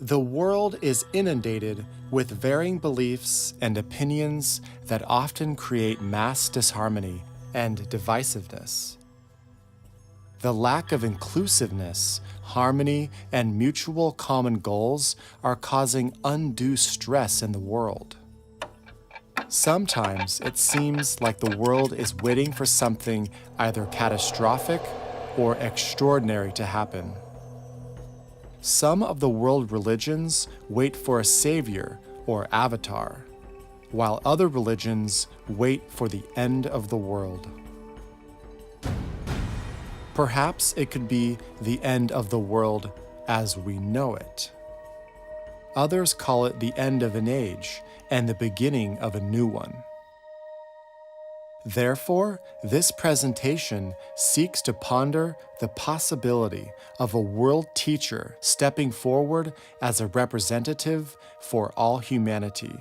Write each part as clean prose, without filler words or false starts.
The world is inundated with varying beliefs and opinions that often create mass disharmony and divisiveness. The lack of inclusiveness, harmony, and mutual common goals are causing undue stress in the world. Sometimes it seems like the world is waiting for something either catastrophic or extraordinary to happen. Some of the world religions wait for a savior or avatar, while other religions wait for the end of the world. Perhaps it could be the end of the world as we know it. Others call it the end of an age and the beginning of a new one. Therefore, this presentation seeks to ponder the possibility of a world teacher stepping forward as a representative for all humanity.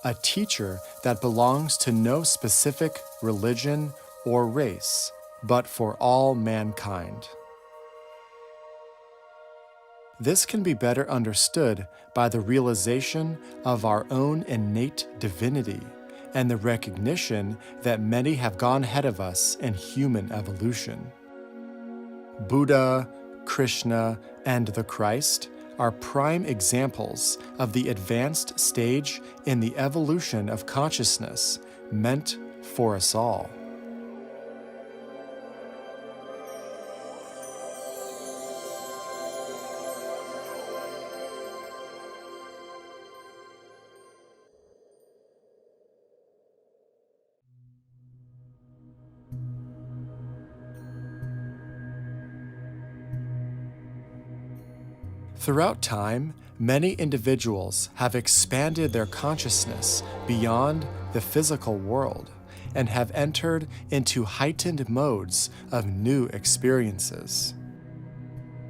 A teacher that belongs to no specific religion or race, but for all mankind. This can be better understood by the realization of our own innate divinity and the recognition that many have gone ahead of us in human evolution. Buddha, Krishna, and the Christ are prime examples of the advanced stage in the evolution of consciousness meant for us all. Throughout time, many individuals have expanded their consciousness beyond the physical world and have entered into heightened modes of new experiences.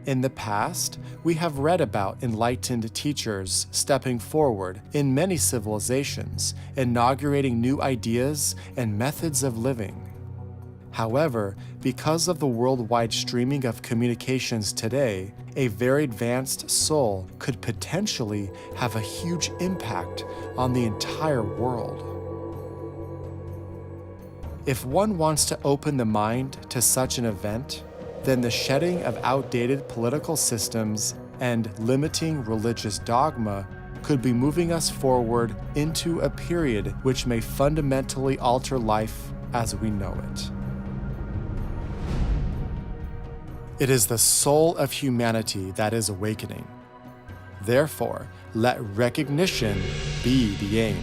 In the past, we have read about enlightened teachers stepping forward in many civilizations, inaugurating new ideas and methods of living. However, because of the worldwide streaming of communications today, a very advanced soul could potentially have a huge impact on the entire world. If one wants to open the mind to such an event, then the shedding of outdated political systems and limiting religious dogma could be moving us forward into a period which may fundamentally alter life as we know it. It is the soul of humanity that is awakening. Therefore, let recognition be the aim.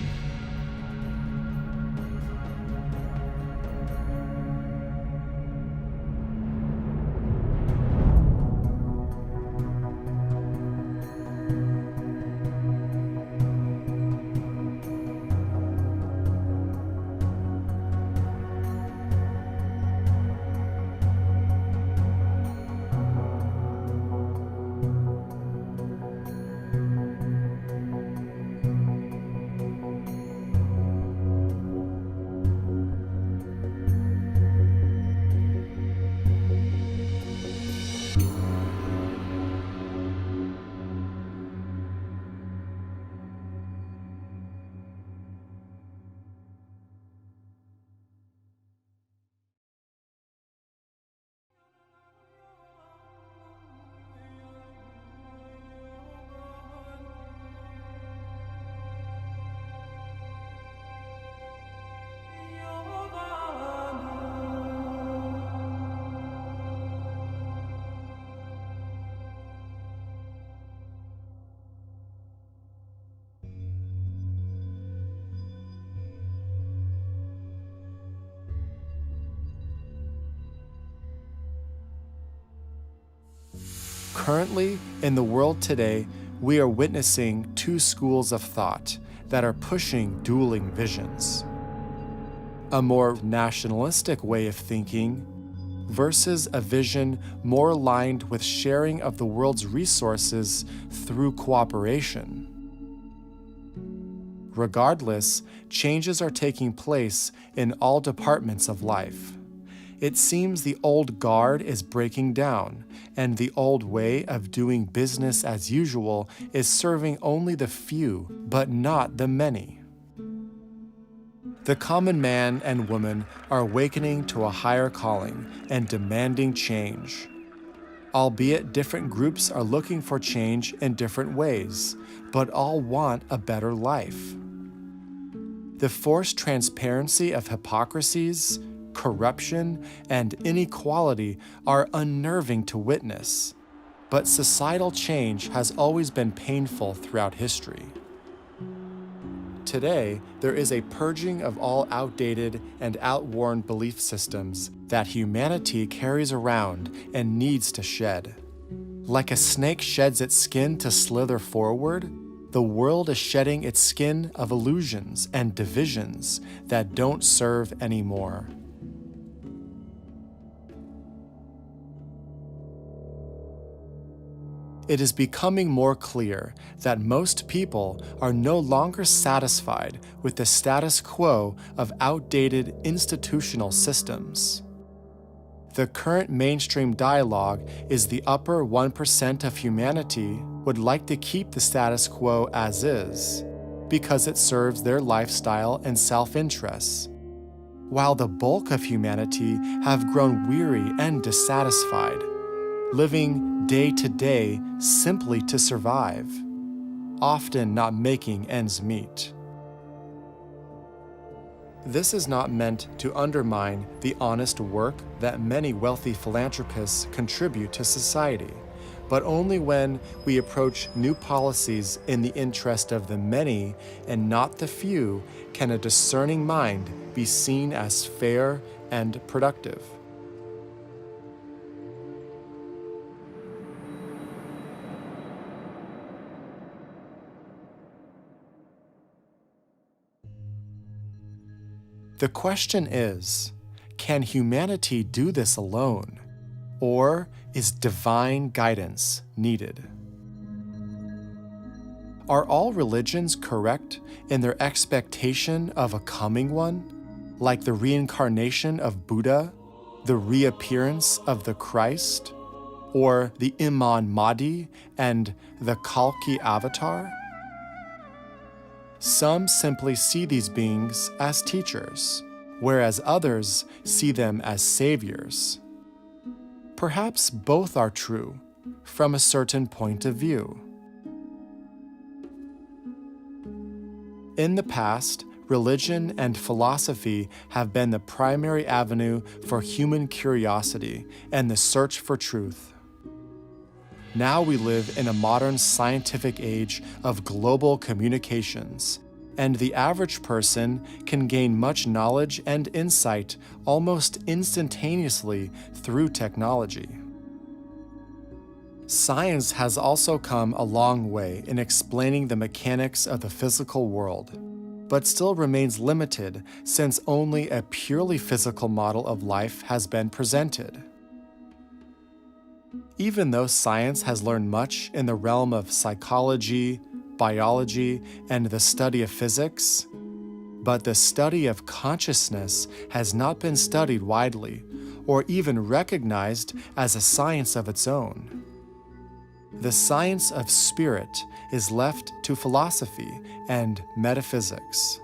Currently, in the world today, we are witnessing two schools of thought that are pushing dueling visions. A more nationalistic way of thinking versus a vision more aligned with sharing of the world's resources through cooperation. Regardless, changes are taking place in all departments of life. It seems the old guard is breaking down, and the old way of doing business as usual is serving only the few, but not the many. The common man and woman are awakening to a higher calling and demanding change. Albeit different groups are looking for change in different ways, but all want a better life. The forced transparency of hypocrisies, corruption, and inequality are unnerving to witness, but societal change has always been painful throughout history. Today, there is a purging of all outdated and outworn belief systems that humanity carries around and needs to shed. Like a snake sheds its skin to slither forward, the world is shedding its skin of illusions and divisions that don't serve anymore. It is becoming more clear that most people are no longer satisfied with the status quo of outdated institutional systems. The current mainstream dialogue is the upper 1% of humanity would like to keep the status quo as is, because it serves their lifestyle and self-interests, while the bulk of humanity have grown weary and dissatisfied, living day to day simply to survive, often not making ends meet. This is not meant to undermine the honest work that many wealthy philanthropists contribute to society, but only when we approach new policies in the interest of the many and not the few can a discerning mind be seen as fair and productive. The question is, can humanity do this alone, or is divine guidance needed? Are all religions correct in their expectation of a coming one, like the reincarnation of Buddha, the reappearance of the Christ, or the Imam Mahdi and the Kalki Avatar? Some simply see these beings as teachers, whereas others see them as saviors. Perhaps both are true, from a certain point of view. In the past, religion and philosophy have been the primary avenue for human curiosity and the search for truth. Now we live in a modern scientific age of global communications, and the average person can gain much knowledge and insight almost instantaneously through technology. Science has also come a long way in explaining the mechanics of the physical world, but still remains limited since only a purely physical model of life has been presented. Even though science has learned much in the realm of psychology, biology, and the study of physics, but the study of consciousness has not been studied widely or even recognized as a science of its own. The science of spirit is left to philosophy and metaphysics.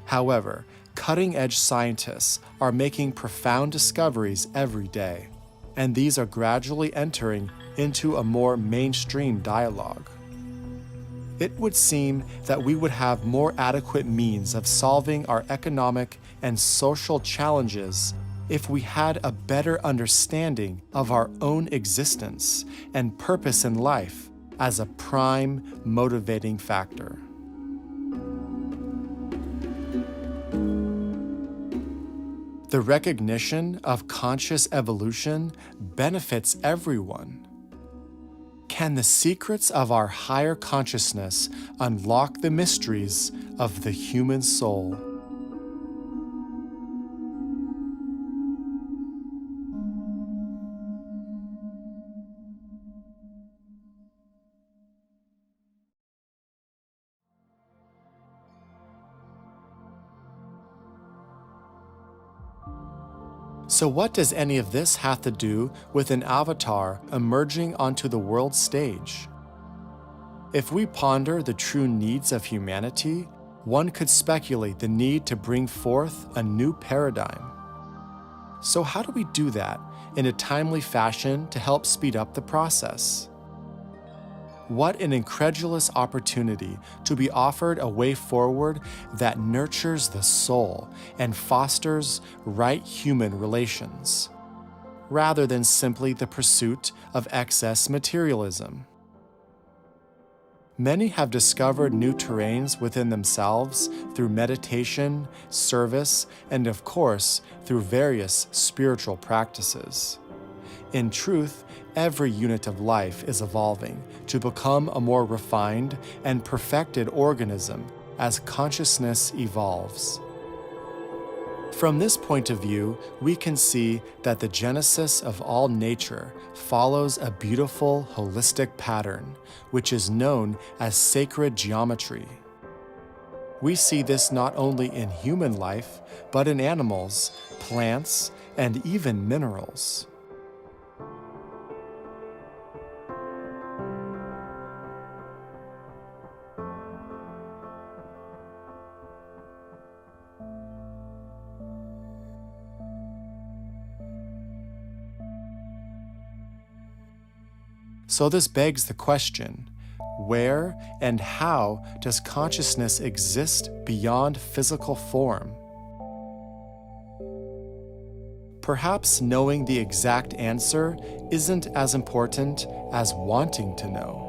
However, cutting-edge scientists are making profound discoveries every day, and these are gradually entering into a more mainstream dialogue. It would seem that we would have more adequate means of solving our economic and social challenges if we had a better understanding of our own existence and purpose in life as a prime motivating factor. The recognition of conscious evolution benefits everyone. can the secrets of our higher consciousness unlock the mysteries of the human soul? So what does any of this have to do with an avatar emerging onto the world stage? If we ponder the true needs of humanity, one could speculate the need to bring forth a new paradigm. So how do we do that in a timely fashion to help speed up the process? What an incredulous opportunity to be offered a way forward that nurtures the soul and fosters right human relations, rather than simply the pursuit of excess materialism. Many have discovered new terrains within themselves through meditation, service, and of course, through various spiritual practices. In truth, every unit of life is evolving to become a more refined and perfected organism as consciousness evolves. From this point of view, we can see that the genesis of all nature follows a beautiful holistic pattern, which is known as sacred geometry. We see this not only in human life, but in animals, plants, and even minerals. So this begs the question, where and how does consciousness exist beyond physical form? Perhaps knowing the exact answer isn't as important as wanting to know.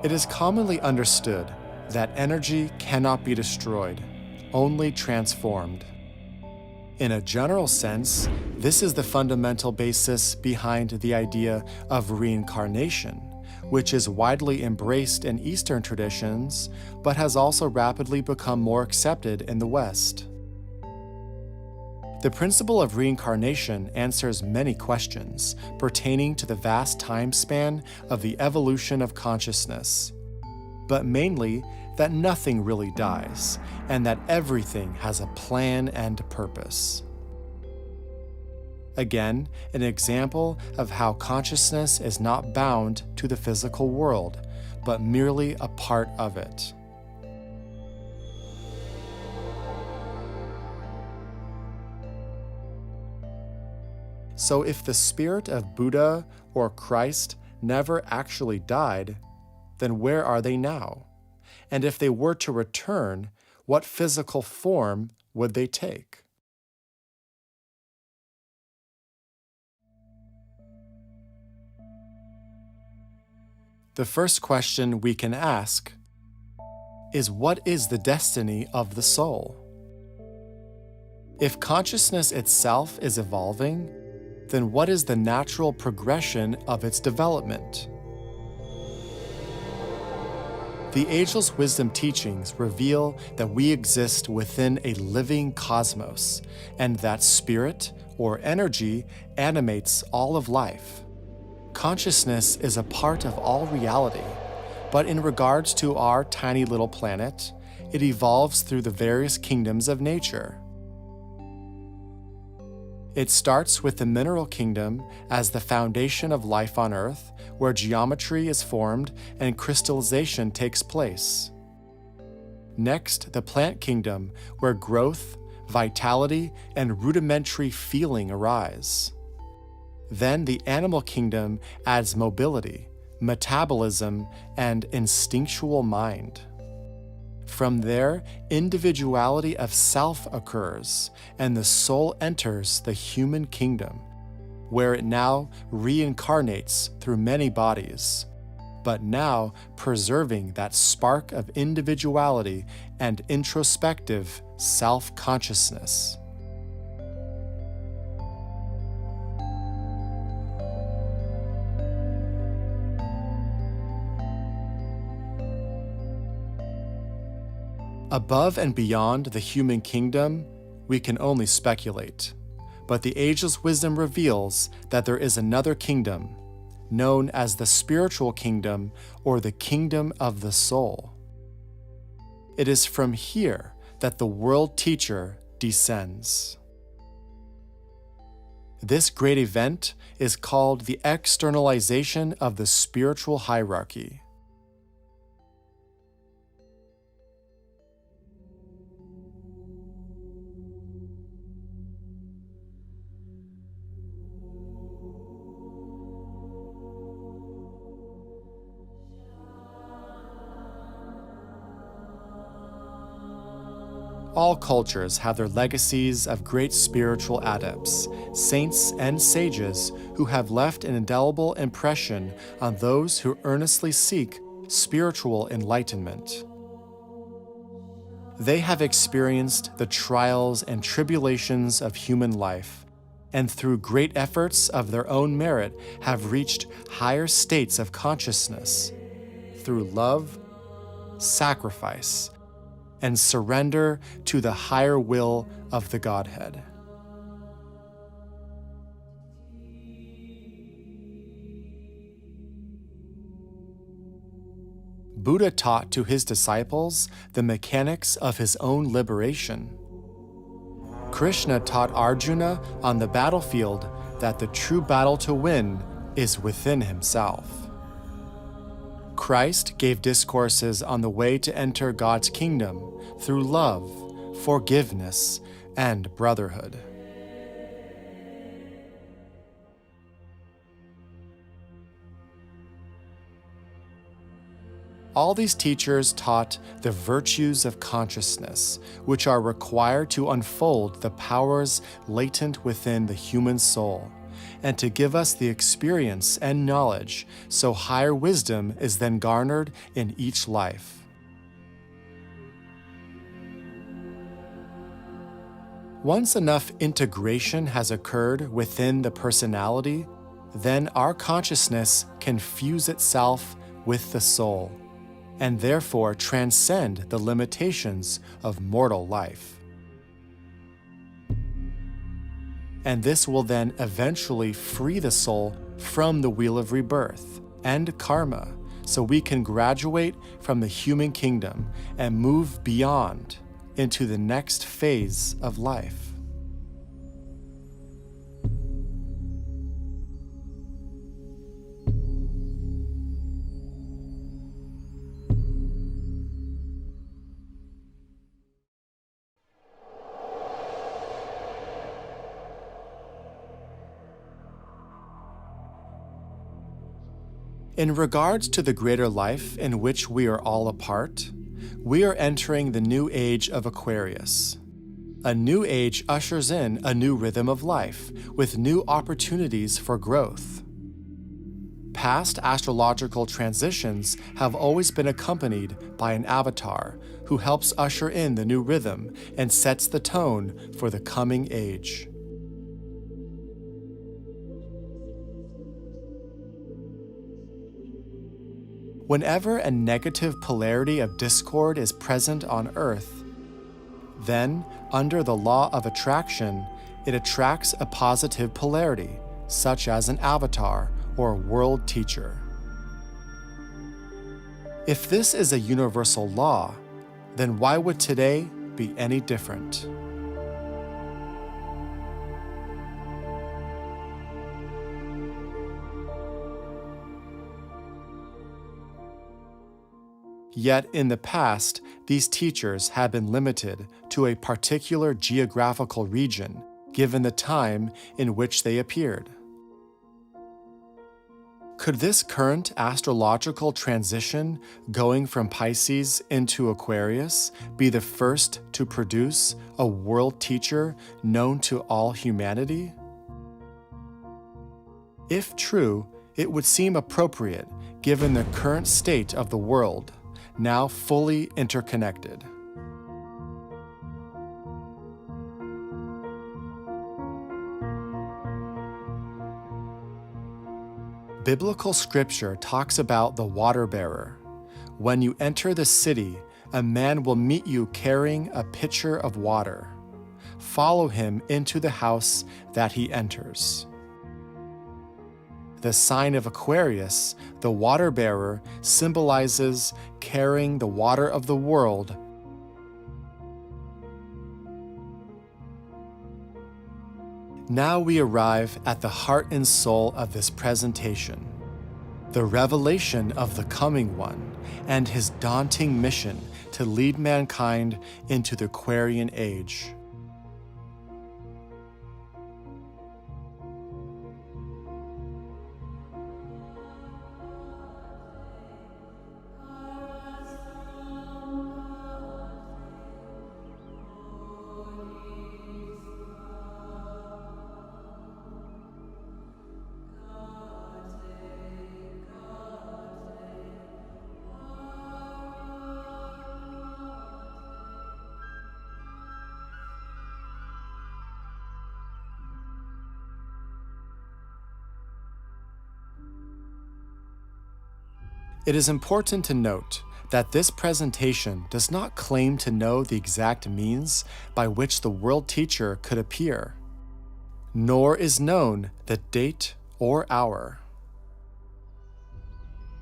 It is commonly understood that energy cannot be destroyed, only transformed. In a general sense, this is the fundamental basis behind the idea of reincarnation, which is widely embraced in Eastern traditions, but has also rapidly become more accepted in the West. The principle of reincarnation answers many questions pertaining to the vast time span of the evolution of consciousness, but mainly that nothing really dies, and that everything has a plan and purpose. Again, an example of how consciousness is not bound to the physical world, but merely a part of it. So if the spirit of Buddha or Christ never actually died, then where are they now? And if they were to return, what physical form would they take? The first question we can ask is, what is the destiny of the soul? If consciousness itself is evolving, then what is the natural progression of its development? The Ageless Wisdom teachings reveal that we exist within a living cosmos, and that spirit, or energy, animates all of life. Consciousness is a part of all reality, but in regards to our tiny little planet, it evolves through the various kingdoms of nature. It starts with the mineral kingdom as the foundation of life on Earth, where geometry is formed and crystallization takes place. Next, the plant kingdom, where growth, vitality, and rudimentary feeling arise. Then the animal kingdom adds mobility, metabolism, and instinctual mind. From there, individuality of self occurs, and the soul enters the human kingdom, where it now reincarnates through many bodies, but now preserving that spark of individuality and introspective self-consciousness. Above and beyond the human kingdom, we can only speculate. But the ageless wisdom reveals that there is another kingdom, known as the spiritual kingdom or the kingdom of the soul. It is from here that the world teacher descends. This great event is called the externalization of the spiritual hierarchy. All cultures have their legacies of great spiritual adepts, saints, and sages who have left an indelible impression on those who earnestly seek spiritual enlightenment. They have experienced the trials and tribulations of human life, and through great efforts of their own merit have reached higher states of consciousness through love, sacrifice, and surrender to the higher will of the Godhead. Buddha taught to his disciples the mechanics of his own liberation. Krishna taught Arjuna on the battlefield that the true battle to win is within himself. Christ gave discourses on the way to enter God's kingdom through love, forgiveness, and brotherhood. All these teachers taught the virtues of consciousness, which are required to unfold the powers latent within the human soul, and to give us the experience and knowledge so higher wisdom is then garnered in each life. Once enough integration has occurred within the personality, then our consciousness can fuse itself with the soul, and therefore transcend the limitations of mortal life. And this will then eventually free the soul from the wheel of rebirth and karma, so we can graduate from the human kingdom and move beyond into the next phase of life. In regards to the greater life in which we are all a part, we are entering the new age of Aquarius. A new age ushers in a new rhythm of life with new opportunities for growth. Past astrological transitions have always been accompanied by an avatar who helps usher in the new rhythm and sets the tone for the coming age. Whenever a negative polarity of discord is present on Earth, then, under the law of attraction, it attracts a positive polarity, such as an avatar or world teacher. If this is a universal law, then why would today be any different? Yet in the past, these teachers have been limited to a particular geographical region, given the time in which they appeared. Could this current astrological transition, going from Pisces into Aquarius, be the first to produce a world teacher known to all humanity? If true, it would seem appropriate given the current state of the world, now fully interconnected. Biblical scripture talks about the water bearer. When you enter the city, a man will meet you carrying a pitcher of water. Follow him into the house that he enters. The sign of Aquarius, the water bearer, symbolizes carrying the water of the world. Now we arrive at the heart and soul of this presentation, the revelation of the Coming One and his daunting mission to lead mankind into the Aquarian Age. It is important to note that this presentation does not claim to know the exact means by which the world teacher could appear, nor is known the date or hour.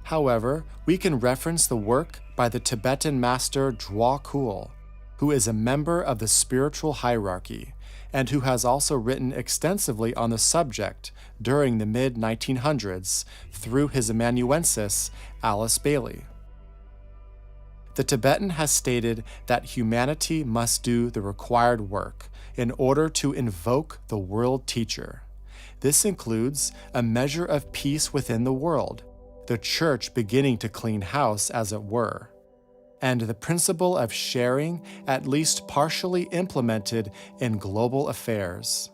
However, we can reference the work by the Tibetan master Dwa Kul, who is a member of the spiritual hierarchy and who has also written extensively on the subject during the mid-1900s through his amanuensis Alice Bailey. The Tibetan has stated that humanity must do the required work in order to invoke the world teacher. This includes a measure of peace within the world, the church beginning to clean house, as it were, and the principle of sharing at least partially implemented in global affairs.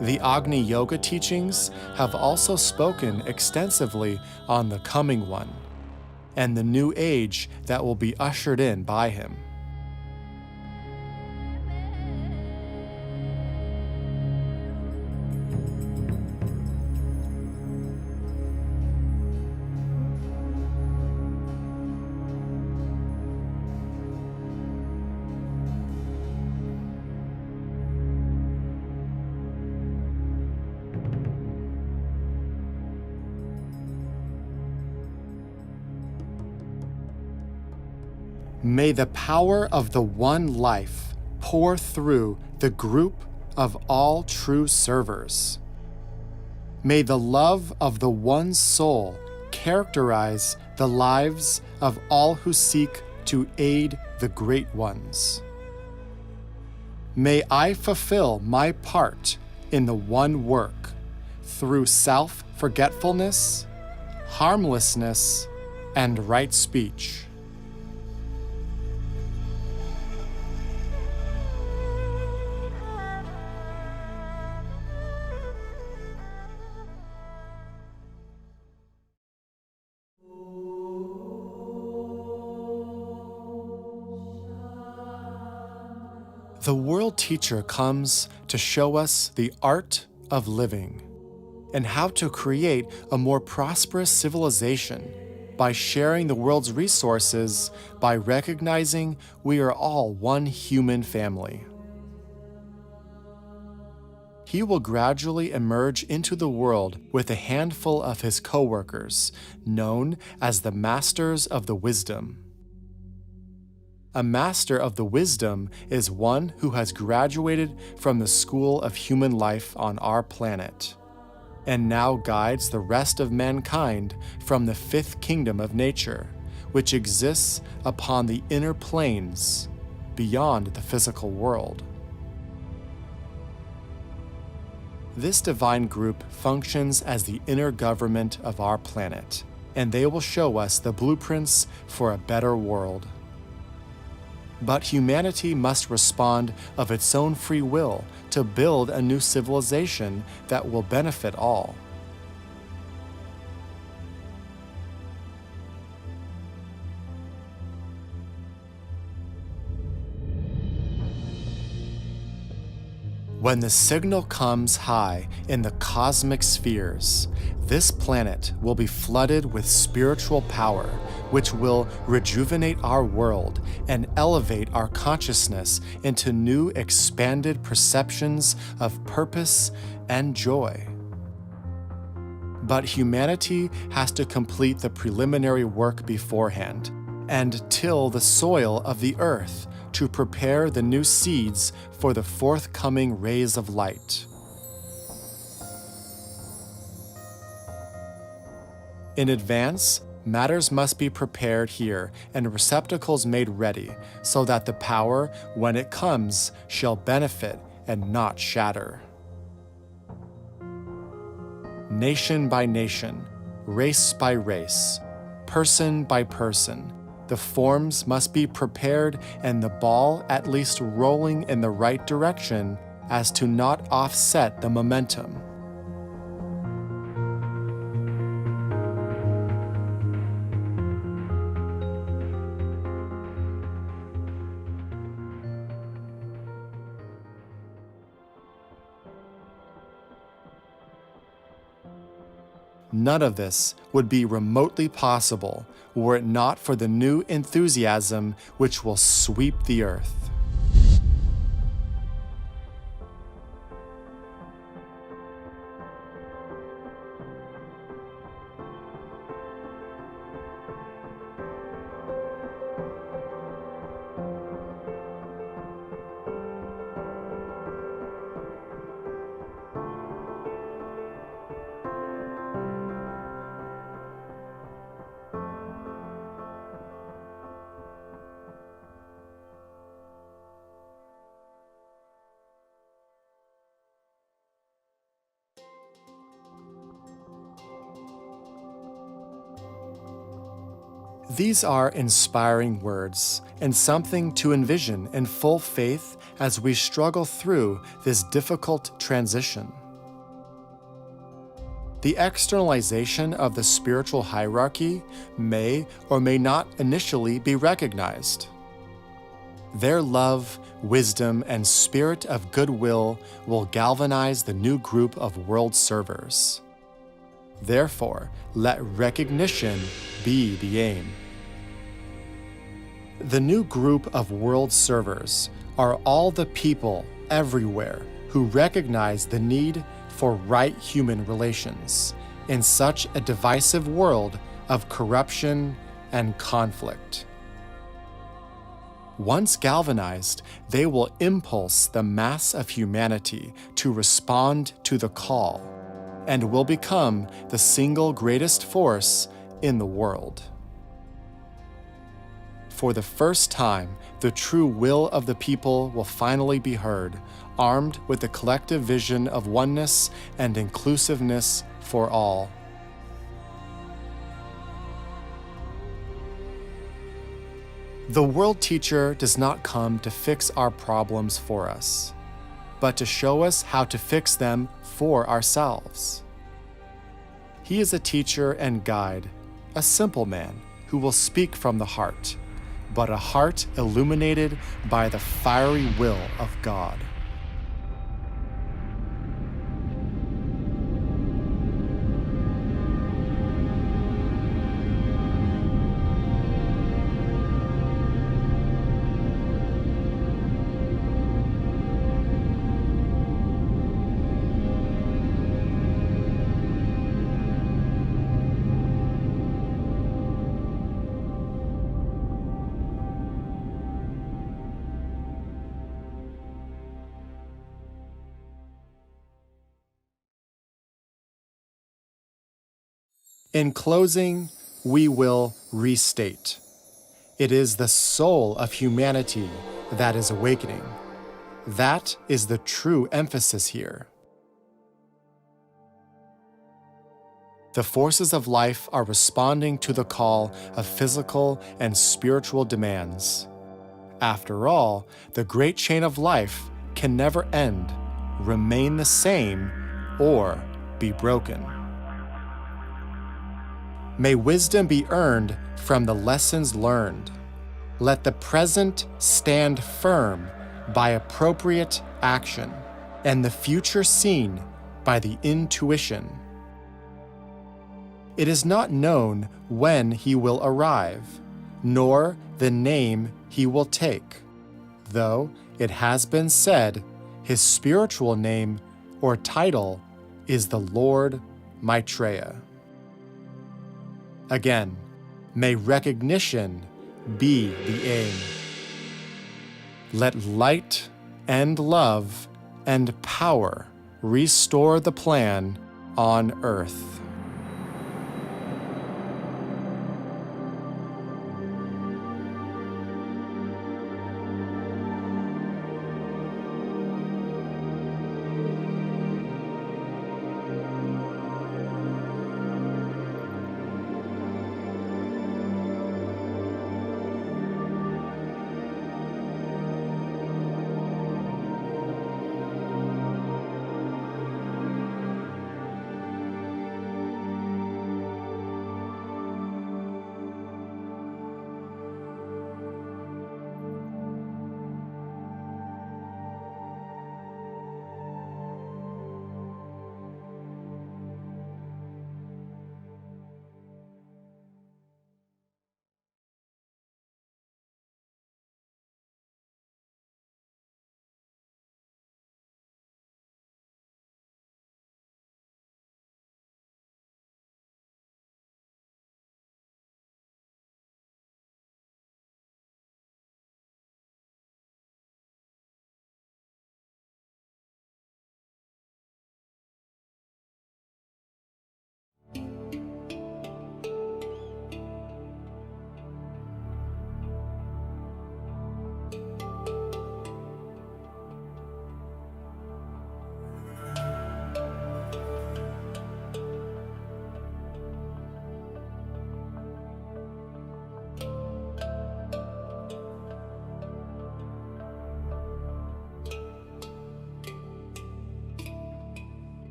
The Agni Yoga teachings have also spoken extensively on the Coming One and the new age that will be ushered in by him. May the power of the one life pour through the group of all true servers. May the love of the one soul characterize the lives of all who seek to aid the great ones. May I fulfill my part in the one work through self-forgetfulness, harmlessness, and right speech. The world teacher comes to show us the art of living and how to create a more prosperous civilization by sharing the world's resources, by recognizing we are all one human family. He will gradually emerge into the world with a handful of his co-workers, known as the Masters of the Wisdom. A Master of the Wisdom is one who has graduated from the school of human life on our planet, and now guides the rest of mankind from the fifth kingdom of nature, which exists upon the inner planes beyond the physical world. This divine group functions as the inner government of our planet, and they will show us the blueprints for a better world. But humanity must respond of its own free will to build a new civilization that will benefit all. When the signal comes high in the cosmic spheres, this planet will be flooded with spiritual power, which will rejuvenate our world and elevate our consciousness into new expanded perceptions of purpose and joy. But humanity has to complete the preliminary work beforehand and till the soil of the earth to prepare the new seeds for the forthcoming rays of light. In advance, matters must be prepared here and receptacles made ready, so that the power, when it comes, shall benefit and not shatter. Nation by nation, race by race, person by person, the forms must be prepared and the ball at least rolling in the right direction as to not offset the momentum. None of this would be remotely possible were it not for the new enthusiasm which will sweep the earth. These are inspiring words and something to envision in full faith as we struggle through this difficult transition. The externalization of the spiritual hierarchy may or may not initially be recognized. Their love, wisdom, and spirit of goodwill will galvanize the new group of world servers. Therefore, let recognition be the aim. The new group of world servers are all the people everywhere who recognize the need for right human relations in such a divisive world of corruption and conflict. Once galvanized, they will impulse the mass of humanity to respond to the call and will become the single greatest force in the world. For the first time, the true will of the people will finally be heard, armed with the collective vision of oneness and inclusiveness for all. The world teacher does not come to fix our problems for us, but to show us how to fix them for ourselves. He is a teacher and guide, a simple man who will speak from the heart, but a heart illuminated by the fiery will of God. In closing, we will restate. It is the soul of humanity that is awakening. That is the true emphasis here. The forces of life are responding to the call of physical and spiritual demands. After all, the great chain of life can never end, remain the same, or be broken. May wisdom be earned from the lessons learned. Let the present stand firm by appropriate action. and the future seen by the intuition. It is not known when he will arrive, nor the name he will take, though it has been said his spiritual name or title is the Lord Maitreya. Again, may recognition be the aim. Let light and love and power restore the plan on earth.